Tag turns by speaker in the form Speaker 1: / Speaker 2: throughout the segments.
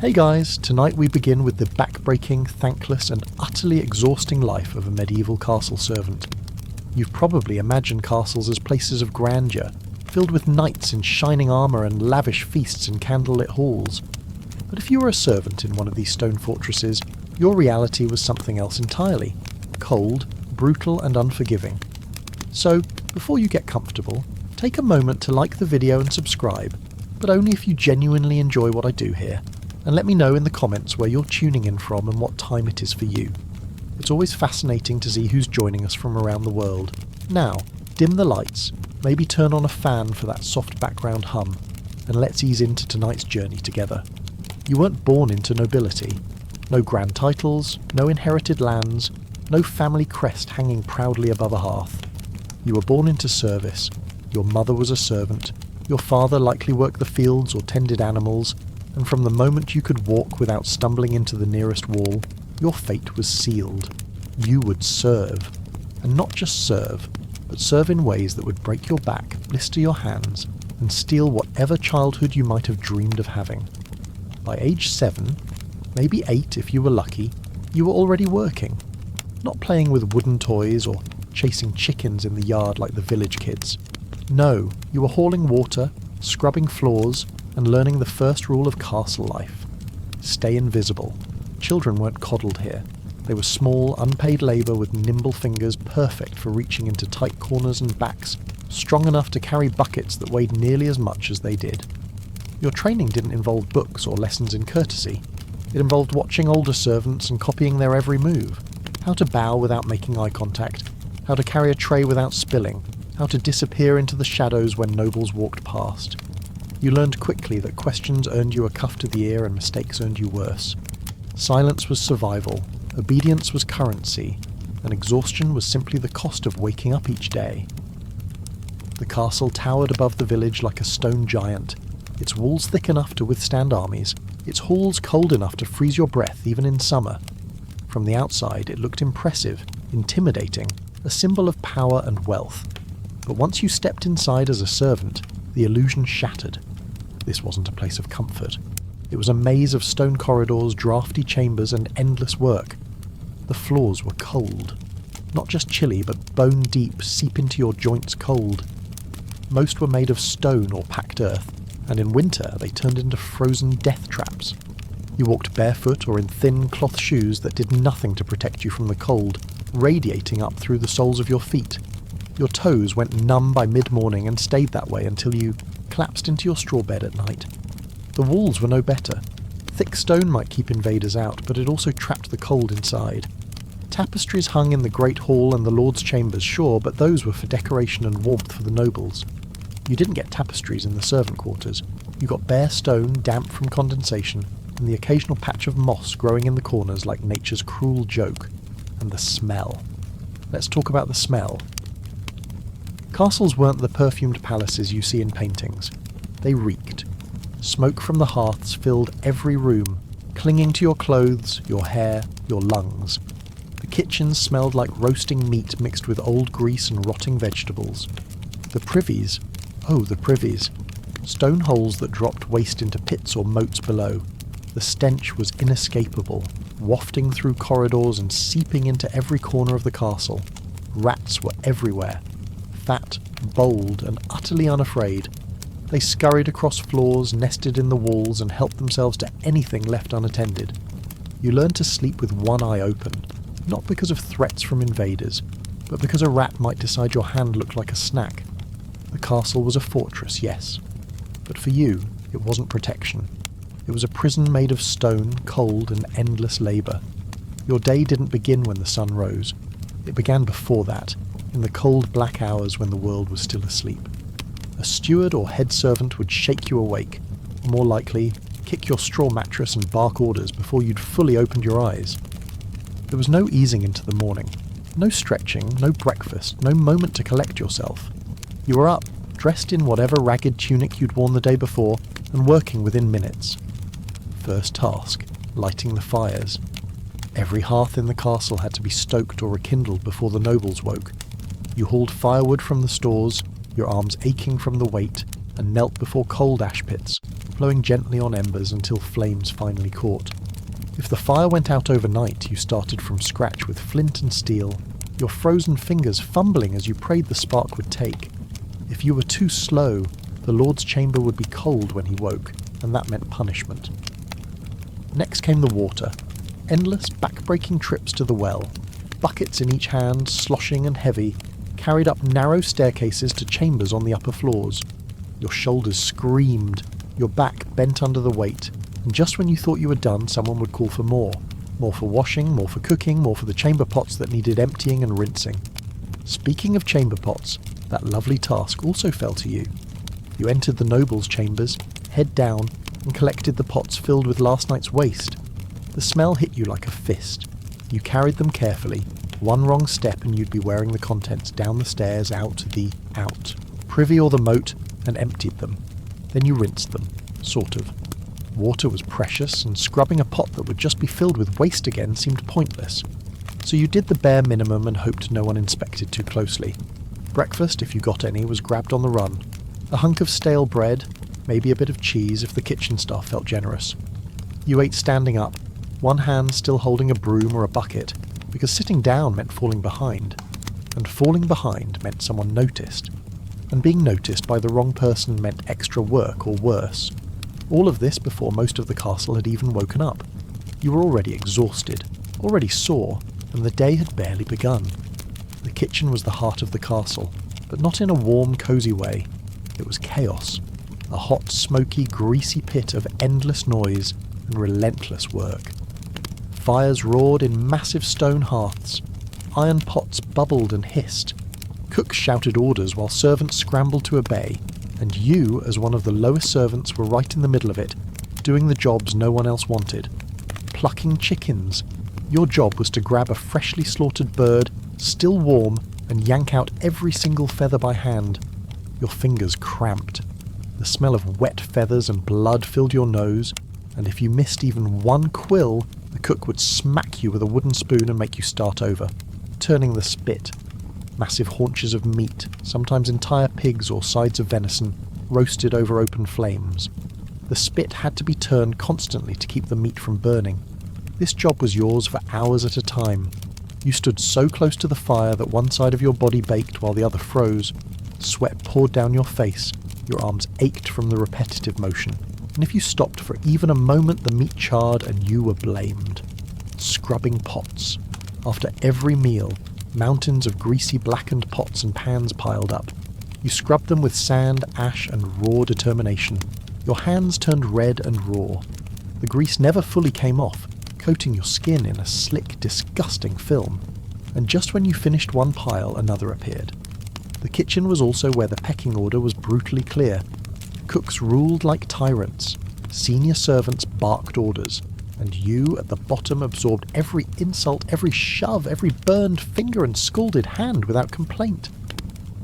Speaker 1: Hey guys, tonight we begin with the back-breaking, thankless and utterly exhausting life of a medieval castle servant. You've probably imagined castles as places of grandeur, filled with knights in shining armour and lavish feasts in candlelit halls. But if you were a servant in one of these stone fortresses, your reality was something else entirely. Cold, brutal and unforgiving. So, before you get comfortable, take a moment to like the video and subscribe, but only if you genuinely enjoy what I do here. And let me know in the comments where you're tuning in from and what time it is for you. It's always fascinating to see who's joining us from around the world. Now, dim the lights, maybe turn on a fan for that soft background hum, and let's ease into tonight's journey together. You weren't born into nobility. No grand titles, no inherited lands, no family crest hanging proudly above a hearth. You were born into service. Your mother was a servant, your father likely worked the fields or tended animals, and from the moment you could walk without stumbling into the nearest wall, your fate was sealed. You would serve. And not just serve, but serve in ways that would break your back, blister your hands, and steal whatever childhood you might have dreamed of having. By age 7, maybe 8 if you were lucky, you were already working. Not playing with wooden toys or chasing chickens in the yard like the village kids. No, you were hauling water, scrubbing floors, and learning the first rule of castle life. Stay invisible. Children weren't coddled here. They were small, unpaid labour with nimble fingers perfect for reaching into tight corners and backs, strong enough to carry buckets that weighed nearly as much as they did. Your training didn't involve books or lessons in courtesy. It involved watching older servants and copying their every move. How to bow without making eye contact, how to carry a tray without spilling, how to disappear into the shadows when nobles walked past. You learned quickly that questions earned you a cuff to the ear and mistakes earned you worse. Silence was survival, obedience was currency, and exhaustion was simply the cost of waking up each day. The castle towered above the village like a stone giant, its walls thick enough to withstand armies, its halls cold enough to freeze your breath even in summer. From the outside it looked impressive, intimidating, a symbol of power and wealth. But once you stepped inside as a servant, the illusion shattered. This wasn't a place of comfort. It was a maze of stone corridors, drafty chambers, and endless work. The floors were cold. Not just chilly, but bone deep, seep into your joints cold. Most were made of stone or packed earth, and in winter they turned into frozen death traps. You walked barefoot or in thin cloth shoes that did nothing to protect you from the cold, radiating up through the soles of your feet. Your toes went numb by mid-morning and stayed that way until you collapsed into your straw bed at night. The walls were no better. Thick stone might keep invaders out, but it also trapped the cold inside. Tapestries hung in the great hall and the lord's chambers, sure, but those were for decoration and warmth for the nobles. You didn't get tapestries in the servant quarters. You got bare stone, damp from condensation, and the occasional patch of moss growing in the corners like nature's cruel joke. And the smell. Let's talk about the smell. Castles weren't the perfumed palaces you see in paintings. They reeked. Smoke from the hearths filled every room, clinging to your clothes, your hair, your lungs. The kitchens smelled like roasting meat mixed with old grease and rotting vegetables. The privies, oh the privies, stone holes that dropped waste into pits or moats below. The stench was inescapable, wafting through corridors and seeping into every corner of the castle. Rats were everywhere. Fat, bold, and utterly unafraid. They scurried across floors, nested in the walls, and helped themselves to anything left unattended. You learned to sleep with one eye open, not because of threats from invaders, but because a rat might decide your hand looked like a snack. The castle was a fortress, yes, but for you, it wasn't protection. It was a prison made of stone, cold, and endless labour. Your day didn't begin when the sun rose. It began before that, in the cold black hours when the world was still asleep. A steward or head servant would shake you awake, or more likely, kick your straw mattress and bark orders before you'd fully opened your eyes. There was no easing into the morning, no stretching, no breakfast, no moment to collect yourself. You were up, dressed in whatever ragged tunic you'd worn the day before, and working within minutes. First task, lighting the fires. Every hearth in the castle had to be stoked or rekindled before the nobles woke. You hauled firewood from the stores, your arms aching from the weight, and knelt before cold ash pits, flowing gently on embers until flames finally caught. If the fire went out overnight, you started from scratch with flint and steel, your frozen fingers fumbling as you prayed the spark would take. If you were too slow, the Lord's chamber would be cold when he woke, and that meant punishment. Next came the water. Endless, back-breaking trips to the well. Buckets in each hand, sloshing and heavy, carried up narrow staircases to chambers on the upper floors. Your shoulders screamed, your back bent under the weight, and just when you thought you were done, someone would call for more. More for washing, more for cooking, more for the chamber pots that needed emptying and rinsing. Speaking of chamber pots, that lovely task also fell to you. You entered the nobles' chambers, head down, and collected the pots filled with last night's waste. The smell hit you like a fist. You carried them carefully. One wrong step and you'd be wearing the contents down the stairs out the privy or the moat, and emptied them. Then you rinsed them, sort of. Water was precious, and scrubbing a pot that would just be filled with waste again seemed pointless. So you did the bare minimum and hoped no one inspected too closely. Breakfast, if you got any, was grabbed on the run. A hunk of stale bread, maybe a bit of cheese if the kitchen staff felt generous. You ate standing up, one hand still holding a broom or a bucket, because sitting down meant falling behind. And falling behind meant someone noticed. And being noticed by the wrong person meant extra work or worse. All of this before most of the castle had even woken up. You were already exhausted, already sore, and the day had barely begun. The kitchen was the heart of the castle, but not in a warm, cosy way. It was chaos. A hot, smoky, greasy pit of endless noise and relentless work. Fires roared in massive stone hearths. Iron pots bubbled and hissed. Cooks shouted orders while servants scrambled to obey, and you, as one of the lowest servants, were right in the middle of it, doing the jobs no one else wanted. Plucking chickens. Your job was to grab a freshly slaughtered bird, still warm, and yank out every single feather by hand. Your fingers cramped. The smell of wet feathers and blood filled your nose, and if you missed even one quill, the cook would smack you with a wooden spoon and make you start over, turning the spit. Massive haunches of meat, sometimes entire pigs or sides of venison, roasted over open flames. The spit had to be turned constantly to keep the meat from burning. This job was yours for hours at a time. You stood so close to the fire that one side of your body baked while the other froze. Sweat poured down your face, your arms ached from the repetitive motion, and if you stopped for even a moment the meat charred and you were blamed. Scrubbing pots. After every meal, mountains of greasy blackened pots and pans piled up. You scrubbed them with sand, ash and raw determination. Your hands turned red and raw. The grease never fully came off, coating your skin in a slick, disgusting film. And just when you finished one pile, another appeared. The kitchen was also where the pecking order was brutally clear. Cooks ruled like tyrants. Senior servants barked orders. And you, at the bottom, absorbed every insult, every shove, every burned finger and scalded hand without complaint.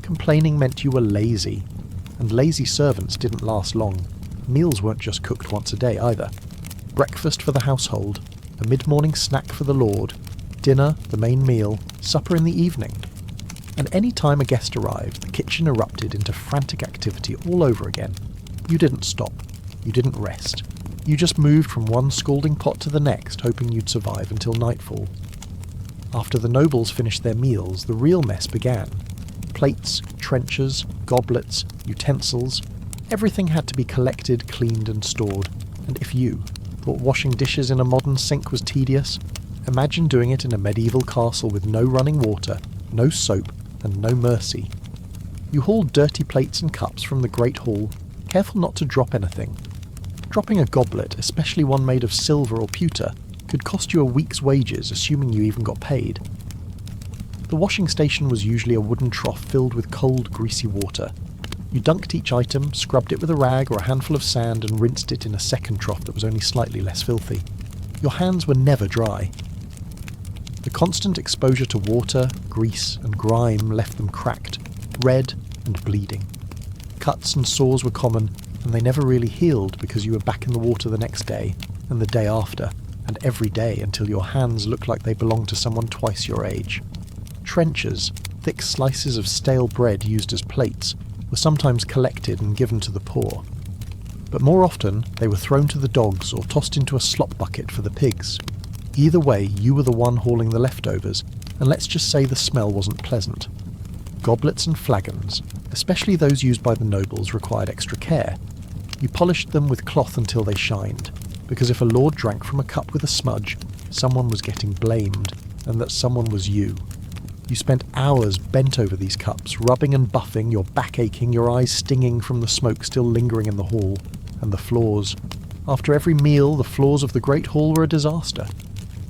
Speaker 1: Complaining meant you were lazy. And lazy servants didn't last long. Meals weren't just cooked once a day either. Breakfast for the household, a mid-morning snack for the lord, dinner, the main meal, supper in the evening. And any time a guest arrived, the kitchen erupted into frantic activity all over again. You didn't stop. You didn't rest. You just moved from one scalding pot to the next, hoping you'd survive until nightfall. After the nobles finished their meals, the real mess began. Plates, trenchers, goblets, utensils, everything had to be collected, cleaned and stored. And if you thought washing dishes in a modern sink was tedious, imagine doing it in a medieval castle with no running water, no soap, and no mercy. You hauled dirty plates and cups from the great hall, careful not to drop anything. Dropping a goblet, especially one made of silver or pewter, could cost you a week's wages, assuming you even got paid. The washing station was usually a wooden trough filled with cold, greasy water. You dunked each item, scrubbed it with a rag or a handful of sand and rinsed it in a second trough that was only slightly less filthy. Your hands were never dry. The constant exposure to water, grease and grime left them cracked, red and bleeding. Cuts and sores were common, and they never really healed because you were back in the water the next day, and the day after, and every day until your hands looked like they belonged to someone twice your age. Trenchers, thick slices of stale bread used as plates, were sometimes collected and given to the poor. But more often, they were thrown to the dogs or tossed into a slop bucket for the pigs. Either way, you were the one hauling the leftovers, and let's just say the smell wasn't pleasant. Goblets and flagons, especially those used by the nobles, required extra care. You polished them with cloth until they shined, because if a lord drank from a cup with a smudge, someone was getting blamed, and that someone was you. You spent hours bent over these cups, rubbing and buffing, your back aching, your eyes stinging from the smoke still lingering in the hall, and the floors. After every meal, the floors of the great hall were a disaster.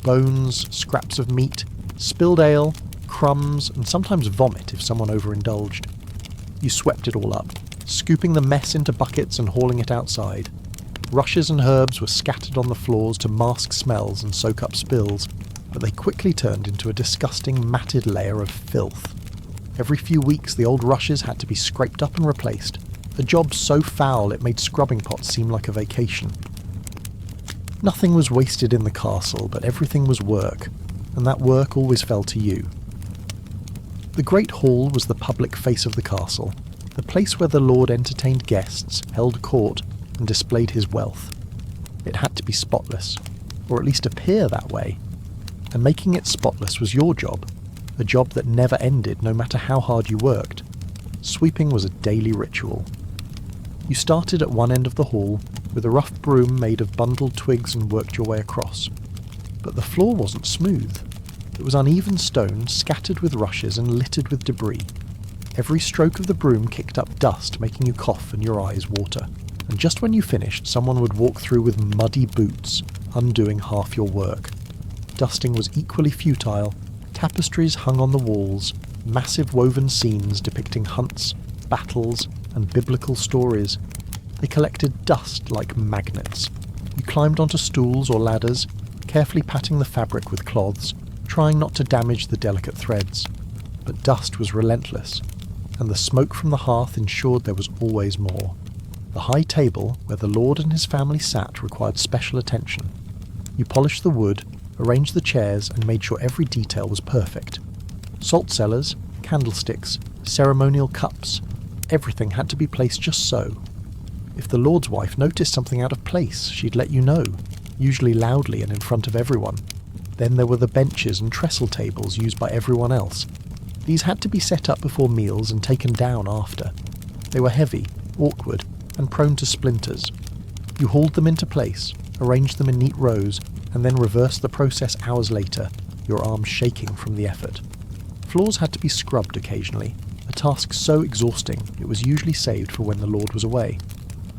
Speaker 1: Bones, scraps of meat, spilled ale, crumbs, and sometimes vomit if someone overindulged. You swept it all up, scooping the mess into buckets and hauling it outside. Rushes and herbs were scattered on the floors to mask smells and soak up spills, but they quickly turned into a disgusting matted layer of filth. Every few weeks the old rushes had to be scraped up and replaced, a job so foul it made scrubbing pots seem like a vacation. Nothing was wasted in the castle, but everything was work, and that work always fell to you. The Great Hall was the public face of the castle, the place where the lord entertained guests, held court, and displayed his wealth. It had to be spotless, or at least appear that way, and making it spotless was your job, a job that never ended no matter how hard you worked. Sweeping was a daily ritual. You started at one end of the hall with a rough broom made of bundled twigs and worked your way across. But the floor wasn't smooth. It was uneven stone scattered with rushes and littered with debris. Every stroke of the broom kicked up dust, making you cough and your eyes water. And just when you finished, someone would walk through with muddy boots, undoing half your work. Dusting was equally futile. Tapestries hung on the walls, massive woven scenes depicting hunts, battles, and biblical stories. They collected dust like magnets. You climbed onto stools or ladders, carefully patting the fabric with cloths, trying not to damage the delicate threads. But dust was relentless, and the smoke from the hearth ensured there was always more. The high table, where the lord and his family sat, required special attention. You polished the wood, arranged the chairs, and made sure every detail was perfect. Salt cellars, candlesticks, ceremonial cups, everything had to be placed just so. If the lord's wife noticed something out of place, she'd let you know, usually loudly and in front of everyone. Then there were the benches and trestle tables used by everyone else. These had to be set up before meals and taken down after. They were heavy, awkward, and prone to splinters. You hauled them into place, arranged them in neat rows, and then reversed the process hours later, your arms shaking from the effort. Floors had to be scrubbed occasionally, a task so exhausting it was usually saved for when the lord was away.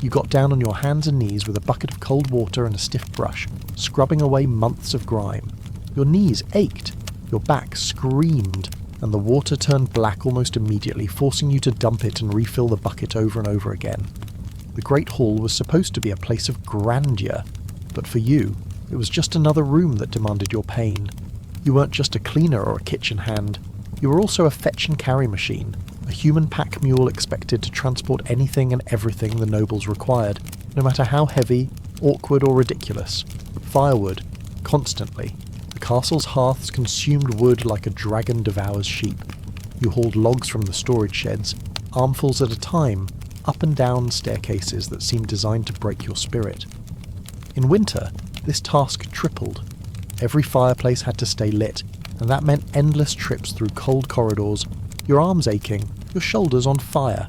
Speaker 1: You got down on your hands and knees with a bucket of cold water and a stiff brush, scrubbing away months of grime. Your knees ached, your back screamed, and the water turned black almost immediately, forcing you to dump it and refill the bucket over and over again. The Great Hall was supposed to be a place of grandeur, but for you, it was just another room that demanded your pain. You weren't just a cleaner or a kitchen hand. You were also a fetch and carry machine, a human pack mule expected to transport anything and everything the nobles required, no matter how heavy, awkward or ridiculous. Firewood, constantly. The castle's hearths consumed wood like a dragon devours sheep. You hauled logs from the storage sheds, armfuls at a time, up and down staircases that seemed designed to break your spirit. In winter, this task tripled. Every fireplace had to stay lit, and that meant endless trips through cold corridors, your arms aching, your shoulders on fire.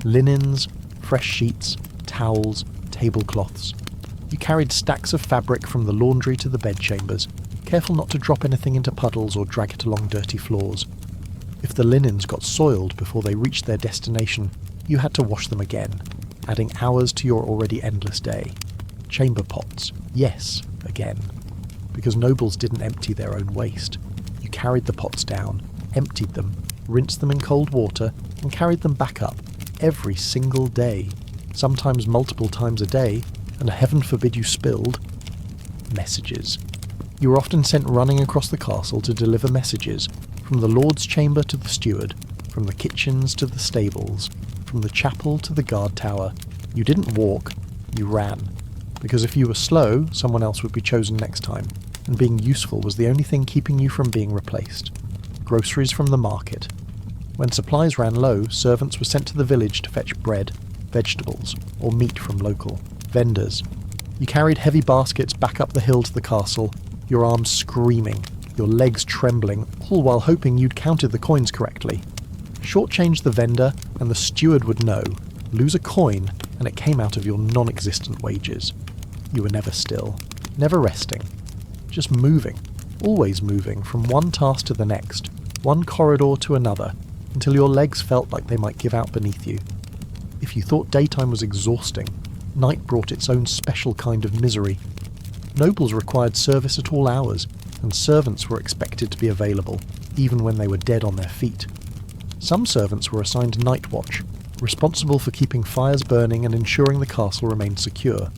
Speaker 1: Linens, fresh sheets, towels, tablecloths. You carried stacks of fabric from the laundry to the bedchambers, careful not to drop anything into puddles or drag it along dirty floors. If the linens got soiled before they reached their destination, you had to wash them again, adding hours to your already endless day. Chamber pots, yes, again. Because nobles didn't empty their own waste. You carried the pots down, emptied them, rinsed them in cold water, and carried them back up every single day, sometimes multiple times a day, and heaven forbid you spilled messages. You were often sent running across the castle to deliver messages, from the lord's chamber to the steward, from the kitchens to the stables, from the chapel to the guard tower. You didn't walk, you ran. Because if you were slow, someone else would be chosen next time, and being useful was the only thing keeping you from being replaced. Groceries from the market. When supplies ran low, servants were sent to the village to fetch bread, vegetables, or meat from local vendors. You carried heavy baskets back up the hill to the castle, your arms screaming, your legs trembling, all while hoping you'd counted the coins correctly. Shortchange the vendor, and the steward would know. Lose a coin, and it came out of your non-existent wages. You were never still, never resting, just moving, always moving from one task to the next, one corridor to another, until your legs felt like they might give out beneath you. If you thought daytime was exhausting, night brought its own special kind of misery. Nobles required service at all hours, and servants were expected to be available, even when they were dead on their feet. Some servants were assigned night watch, responsible for keeping fires burning and ensuring the castle remained secure.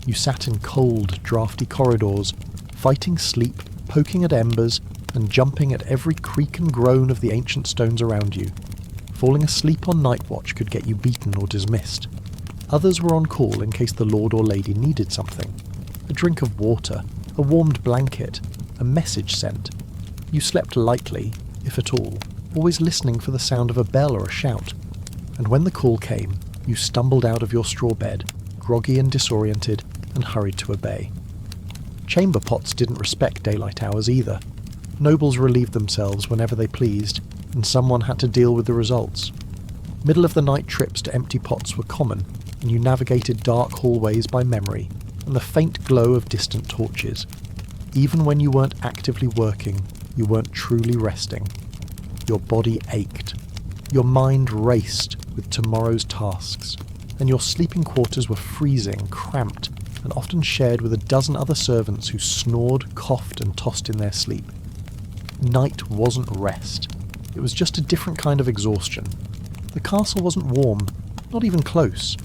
Speaker 1: You sat in cold, drafty corridors, fighting sleep, poking at embers, and jumping at every creak and groan of the ancient stones around you. Falling asleep on night watch could get you beaten or dismissed. Others were on call in case the lord or lady needed something. A drink of water, a warmed blanket, a message sent. You slept lightly, if at all, always listening for the sound of a bell or a shout. And when the call came, you stumbled out of your straw bed, groggy and disoriented, and hurried to obey. Chamber pots didn't respect daylight hours either. Nobles relieved themselves whenever they pleased, and someone had to deal with the results. Middle-of-the-night trips to empty pots were common, and you navigated dark hallways by memory and the faint glow of distant torches. Even when you weren't actively working, you weren't truly resting. Your body ached. Your mind raced with tomorrow's tasks, and your sleeping quarters were freezing, cramped, and often shared with a dozen other servants who snored, coughed, and tossed in their sleep. Night wasn't rest. It was just a different kind of exhaustion. The castle wasn't warm, not even close.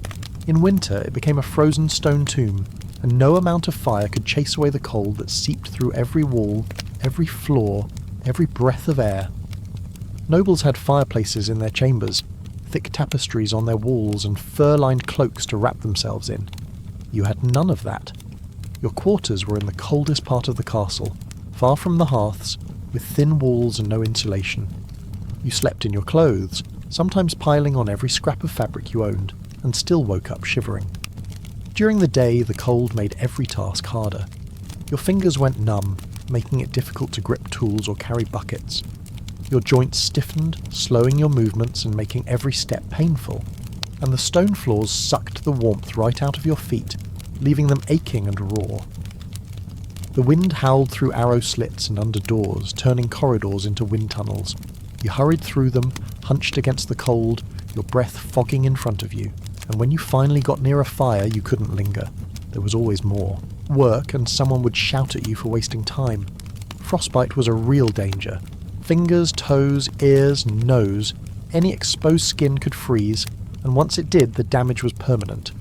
Speaker 1: In winter, it became a frozen stone tomb, and no amount of fire could chase away the cold that seeped through every wall, every floor, every breath of air. Nobles had fireplaces in their chambers, thick tapestries on their walls, and fur-lined cloaks to wrap themselves in. You had none of that. Your quarters were in the coldest part of the castle, far from the hearths, with thin walls and no insulation. You slept in your clothes, sometimes piling on every scrap of fabric you owned, and still woke up shivering. During the day, the cold made every task harder. Your fingers went numb, making it difficult to grip tools or carry buckets. Your joints stiffened, slowing your movements and making every step painful. And the stone floors sucked the warmth right out of your feet, leaving them aching and raw. The wind howled through arrow slits and under doors, turning corridors into wind tunnels. You hurried through them, hunched against the cold, your breath fogging in front of you. And when you finally got near a fire, you couldn't linger. There was always more. Work, and someone would shout at you for wasting time. Frostbite was a real danger. Fingers, toes, ears, nose, any exposed skin could freeze, and once it did, the damage was permanent.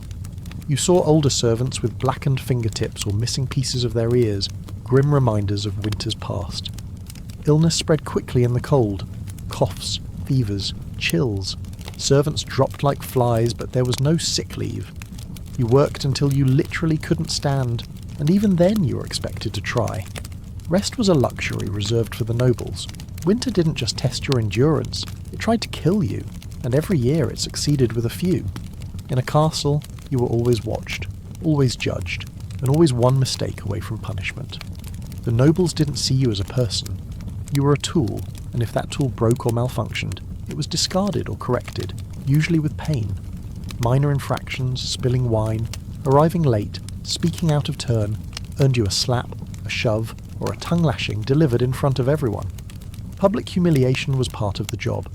Speaker 1: You saw older servants with blackened fingertips or missing pieces of their ears, grim reminders of winters past. Illness spread quickly in the cold. Coughs, fevers, chills. Servants dropped like flies, but there was no sick leave. You worked until you literally couldn't stand, and even then you were expected to try. Rest was a luxury reserved for the nobles. Winter didn't just test your endurance, it tried to kill you, and every year it succeeded with a few. In a castle, you were always watched, always judged, and always one mistake away from punishment. The nobles didn't see you as a person. You were a tool, and if that tool broke or malfunctioned, it was discarded or corrected, usually with pain. Minor infractions, spilling wine, arriving late, speaking out of turn, earned you a slap, a shove, or a tongue lashing delivered in front of everyone. Public humiliation was part of the job.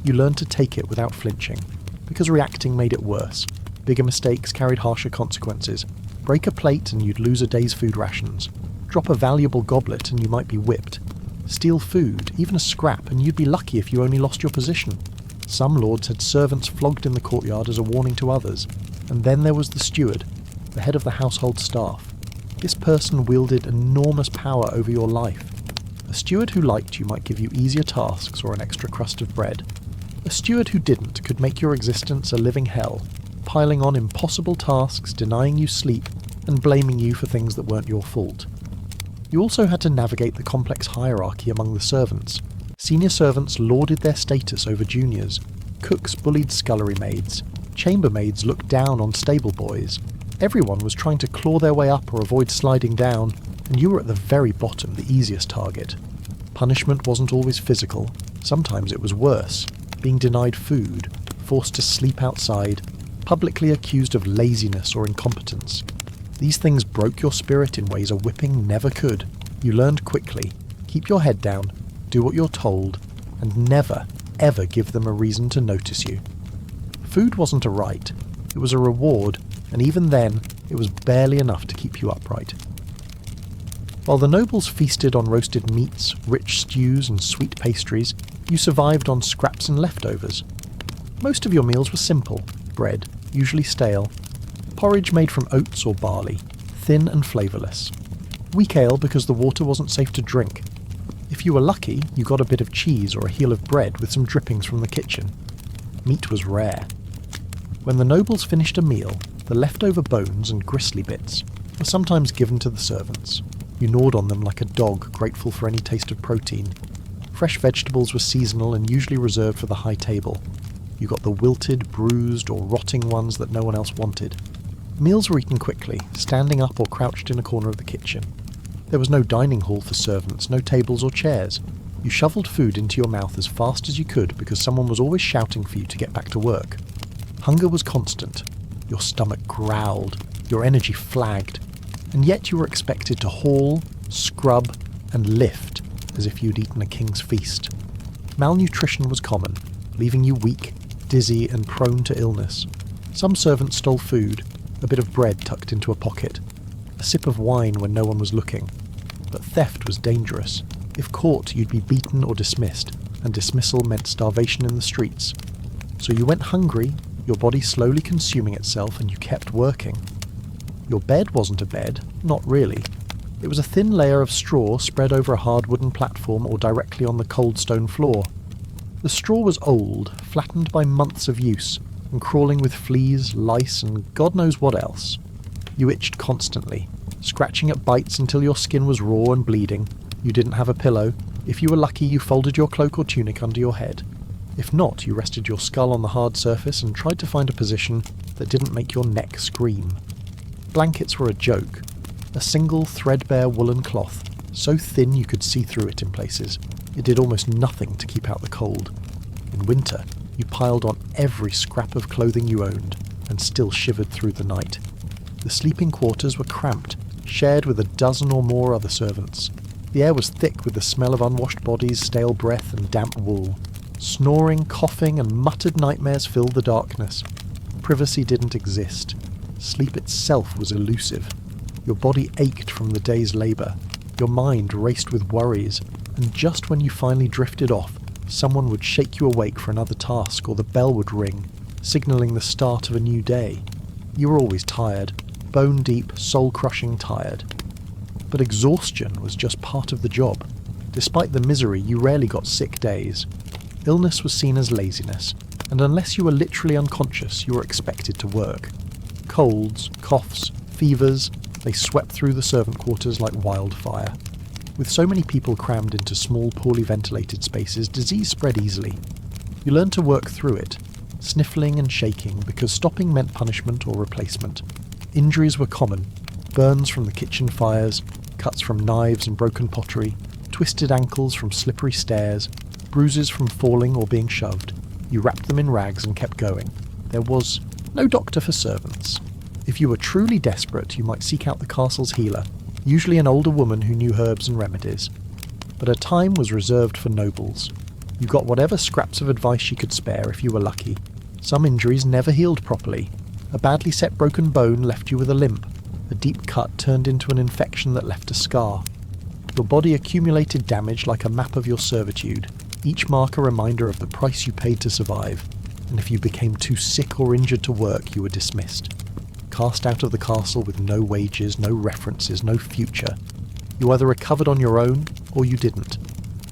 Speaker 1: You learned to take it without flinching, because reacting made it worse. Bigger mistakes carried harsher consequences. Break a plate and you'd lose a day's food rations. Drop a valuable goblet and you might be whipped. Steal food, even a scrap, and you'd be lucky if you only lost your position. Some lords had servants flogged in the courtyard as a warning to others. And then there was the steward, the head of the household staff. This person wielded enormous power over your life. A steward who liked you might give you easier tasks or an extra crust of bread. A steward who didn't could make your existence a living hell, piling on impossible tasks, denying you sleep, and blaming you for things that weren't your fault. You also had to navigate the complex hierarchy among the servants. Senior servants lauded their status over juniors. Cooks bullied scullery maids. Chambermaids looked down on stable boys. Everyone was trying to claw their way up or avoid sliding down, and you were at the very bottom, the easiest target. Punishment wasn't always physical. Sometimes it was worse, being denied food, forced to sleep outside, publicly accused of laziness or incompetence. These things broke your spirit in ways a whipping never could. You learned quickly, keep your head down, do what you're told, and never, ever give them a reason to notice you. Food wasn't a right, it was a reward, and even then, it was barely enough to keep you upright. While the nobles feasted on roasted meats, rich stews, and sweet pastries, you survived on scraps and leftovers. Most of your meals were simple: bread, usually stale, porridge made from oats or barley, thin and flavourless, weak ale because the water wasn't safe to drink. If you were lucky, you got a bit of cheese or a heel of bread with some drippings from the kitchen. Meat was rare. When the nobles finished a meal, the leftover bones and gristly bits were sometimes given to the servants. You gnawed on them like a dog grateful for any taste of protein. Fresh vegetables were seasonal and usually reserved for the high table. You got the wilted, bruised, or rotting ones that no one else wanted. Meals were eaten quickly, standing up or crouched in a corner of the kitchen. There was no dining hall for servants, no tables or chairs. You shoveled food into your mouth as fast as you could because someone was always shouting for you to get back to work. Hunger was constant. Your stomach growled, your energy flagged, and yet you were expected to haul, scrub, and lift as if you'd eaten a king's feast. Malnutrition was common, leaving you weak, dizzy, and prone to illness. Some servants stole food, a bit of bread tucked into a pocket, a sip of wine when no one was looking. But theft was dangerous. If caught, you'd be beaten or dismissed, and dismissal meant starvation in the streets. So you went hungry, your body slowly consuming itself, and you kept working. Your bed wasn't a bed, not really. It was a thin layer of straw spread over a hard wooden platform or directly on the cold stone floor. The straw was old, flattened by months of use, and crawling with fleas, lice, and God knows what else. You itched constantly, scratching at bites until your skin was raw and bleeding. You didn't have a pillow. If you were lucky, you folded your cloak or tunic under your head. If not, you rested your skull on the hard surface and tried to find a position that didn't make your neck scream. Blankets were a joke. A single threadbare woolen cloth, so thin you could see through it in places. It did almost nothing to keep out the cold. In winter, you piled on every scrap of clothing you owned, and still shivered through the night. The sleeping quarters were cramped, shared with a dozen or more other servants. The air was thick with the smell of unwashed bodies, stale breath, and damp wool. Snoring, coughing, and muttered nightmares filled the darkness. Privacy didn't exist. Sleep itself was elusive. Your body ached from the day's labour. Your mind raced with worries, and just when you finally drifted off, someone would shake you awake for another task, or the bell would ring, signalling the start of a new day. You were always tired, bone-deep, soul-crushing tired. But exhaustion was just part of the job. Despite the misery, you rarely got sick days. Illness was seen as laziness, and unless you were literally unconscious, you were expected to work. Colds, coughs, fevers, they swept through the servant quarters like wildfire. With so many people crammed into small, poorly ventilated spaces, disease spread easily. You learned to work through it, sniffling and shaking because stopping meant punishment or replacement. Injuries were common: burns from the kitchen fires, cuts from knives and broken pottery, twisted ankles from slippery stairs, bruises from falling or being shoved. You wrapped them in rags and kept going. There was no doctor for servants. If you were truly desperate, you might seek out the castle's healer, usually an older woman who knew herbs and remedies. But her time was reserved for nobles. You got whatever scraps of advice she could spare if you were lucky. Some injuries never healed properly. A badly set broken bone left you with a limp. A deep cut turned into an infection that left a scar. Your body accumulated damage like a map of your servitude, each mark a reminder of the price you paid to survive. And if you became too sick or injured to work, you were dismissed. Cast out of the castle with no wages, no references, no future. You either recovered on your own, or you didn't.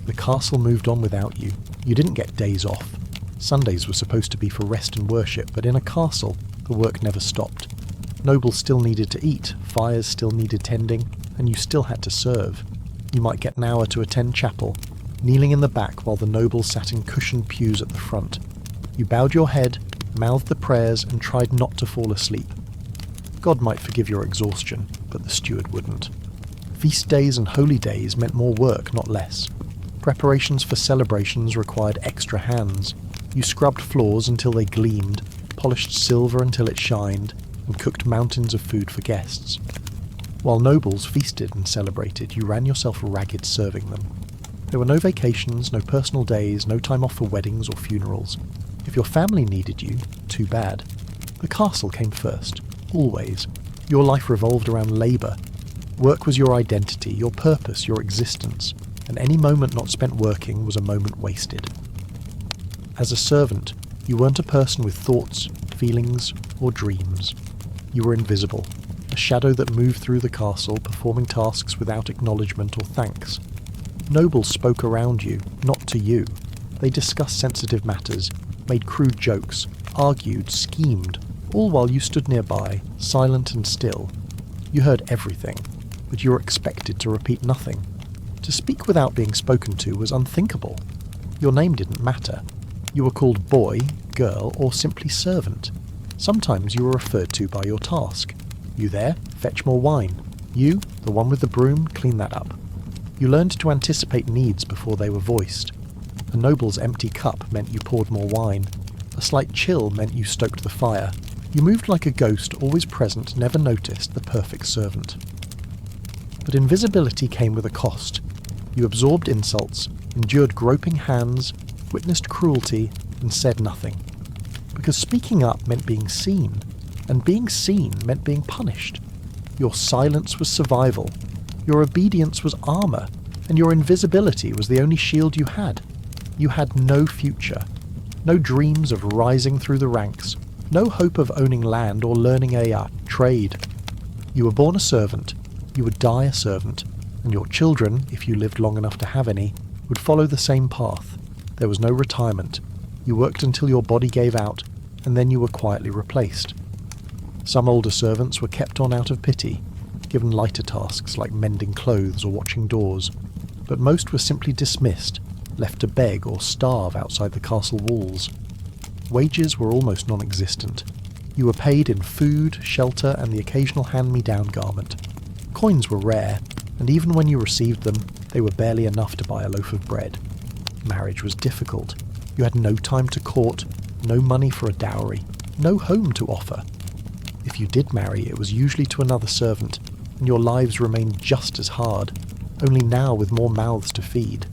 Speaker 1: The castle moved on without you. You didn't get days off. Sundays were supposed to be for rest and worship, but in a castle, the work never stopped. Nobles still needed to eat, fires still needed tending, and you still had to serve. You might get an hour to attend chapel, kneeling in the back while the nobles sat in cushioned pews at the front. You bowed your head, mouthed the prayers and tried not to fall asleep. God might forgive your exhaustion, but the steward wouldn't. Feast days and holy days meant more work, not less. Preparations for celebrations required extra hands. You scrubbed floors until they gleamed, polished silver until it shined, and cooked mountains of food for guests. While nobles feasted and celebrated, you ran yourself ragged serving them. There were no vacations, no personal days, no time off for weddings or funerals. If your family needed you, too bad. The castle came first, always. Your life revolved around labour. Work was your identity, your purpose, your existence, and any moment not spent working was a moment wasted. As a servant, you weren't a person with thoughts, feelings, or dreams. You were invisible, a shadow that moved through the castle, performing tasks without acknowledgement or thanks. Nobles spoke around you, not to you. They discussed sensitive matters, made crude jokes, argued, schemed, all while you stood nearby, silent and still. You heard everything, but you were expected to repeat nothing. To speak without being spoken to was unthinkable. Your name didn't matter. You were called boy, girl, or simply servant. Sometimes you were referred to by your task. You there? Fetch more wine. You, the one with the broom, clean that up. You learned to anticipate needs before they were voiced. A noble's empty cup meant you poured more wine. A slight chill meant you stoked the fire. You moved like a ghost, always present, never noticed, the perfect servant. But invisibility came with a cost. You absorbed insults, endured groping hands, witnessed cruelty, and said nothing. Because speaking up meant being seen, and being seen meant being punished. Your silence was survival, your obedience was armour, and your invisibility was the only shield you had. You had no future, no dreams of rising through the ranks, no hope of owning land or learning a trade. You were born a servant, you would die a servant, and your children, if you lived long enough to have any, would follow the same path. There was no retirement. You worked until your body gave out, and then you were quietly replaced. Some older servants were kept on out of pity, given lighter tasks like mending clothes or watching doors, but most were simply dismissed, left to beg or starve outside the castle walls. Wages were almost non-existent. You were paid in food, shelter, and the occasional hand-me-down garment. Coins were rare, and even when you received them, they were barely enough to buy a loaf of bread. Marriage was difficult. You had no time to court, no money for a dowry, no home to offer. If you did marry, it was usually to another servant, and your lives remained just as hard, only now with more mouths to feed.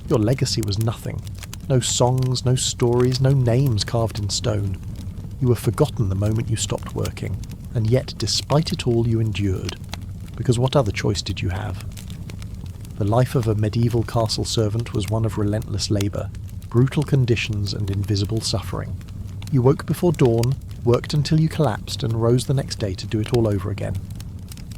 Speaker 1: Your legacy was nothing. No songs, no stories, no names carved in stone. You were forgotten the moment you stopped working, and yet despite it all you endured, because what other choice did you have? The life of a medieval castle servant was one of relentless labour, brutal conditions and invisible suffering. You woke before dawn, worked until you collapsed, and rose the next day to do it all over again.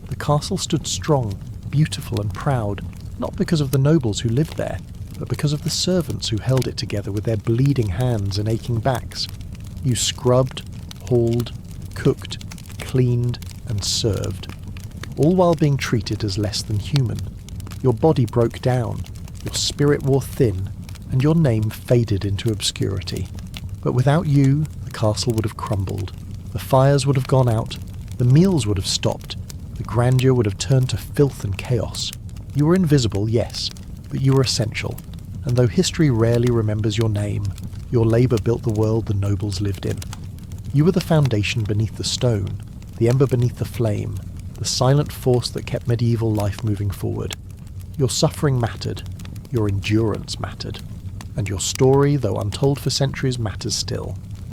Speaker 1: The castle stood strong, beautiful and proud, not because of the nobles who lived there, but because of the servants who held it together with their bleeding hands and aching backs. You scrubbed, hauled, cooked, cleaned, and served, all while being treated as less than human. Your body broke down, your spirit wore thin, and your name faded into obscurity. But without you, the castle would have crumbled. The fires would have gone out, the meals would have stopped, the grandeur would have turned to filth and chaos. You were invisible, yes, but you were essential, and though history rarely remembers your name, your labour built the world the nobles lived in. You were the foundation beneath the stone, the ember beneath the flame, the silent force that kept medieval life moving forward. Your suffering mattered, your endurance mattered, and your story, though untold for centuries, matters still.